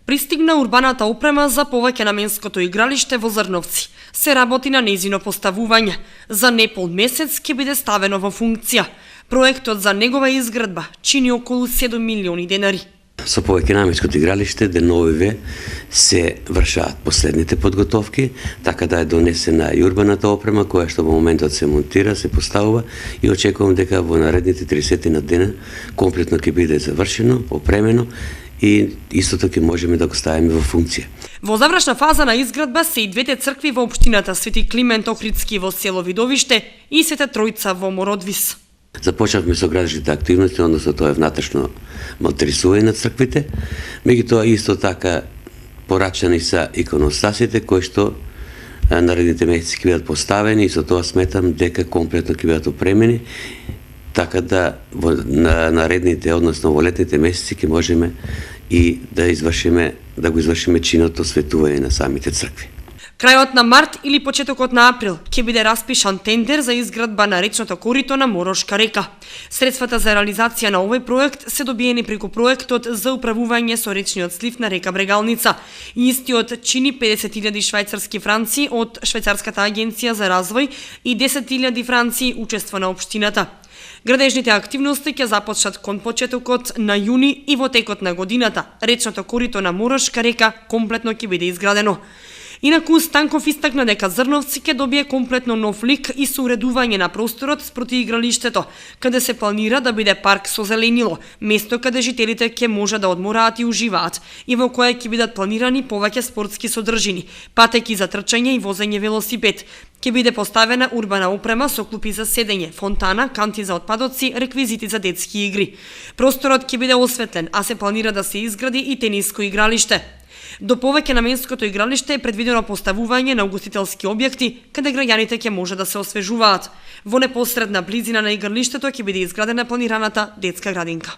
Пристигна урбаната опрема за повеќе наменското игралиште во Зрновци. Се работи на нејзино поставување. За непол месец ќе биде ставено во функција. Проектот за негова изградба чини околу 7 милиони денари. Со повеќе наменското игралиште деновиве се вршаат последните подготовки, така да е донесена и урбаната опрема која што во моментот се монтира, се поставува и очекувам дека во наредните 30 на дена комплетно ќе биде завршено, опремено и истото ќе можеме да го ставиме во функција. Во завршна фаза на изградба се и двете цркви во општината Свети Климент Охридски во село Видовиште и Света Тројца во Мородвис. Започнавме со градежните активности, односно тоа е внатрешно малтресување на црквите, меѓутоа исто така порачани са иконостасите кои што наредните месеци ќе бидат поставени и со тоа сметам дека комплетно ќе бидат опремени, така да во наредните, односно во летните месеци ќе можеме и да го извршиме чиното светување на самите цркви. Крајот на март или почетокот на април ќе биде распишан тендер за изградба на речното корито на Морошка река. Средствата за реализација на овој проект се добиени преку проектот за управување со речниот слив на река Брегалница. Истиот чини 50.000 швајцарски франци од Швајцарската агенција за развој и 10.000 франци учество на општината. Градежните активности ќе започнат кон почетокот на јуни и во текот на годината речното корито на Морошка река комплетно ќе биде изградено. Инаку Станков истакна дека Зрновци ќе добие комплетно нов лик и соуредување на просторот спроти игралиштето, каде се планира да биде парк со зеленило, место каде жителите ќе може да одмораат и уживаат, и во кое ќе бидат планирани повеќе спортски содржини, патеки за трчање и возење велосипед. Ќе биде поставена урбана опрема со клупи за седење, фонтана, канти за отпадоци, реквизити за детски игри. Просторот ќе биде осветлен, а се планира да се изгради и тениско игралиште. До повеќе наменското игралиште е предвидено поставување на угостителски објекти, каде граѓаните ќе може да се освежуваат. Во непосредна близина на игралиштето ќе биде изградена планираната детска градинка.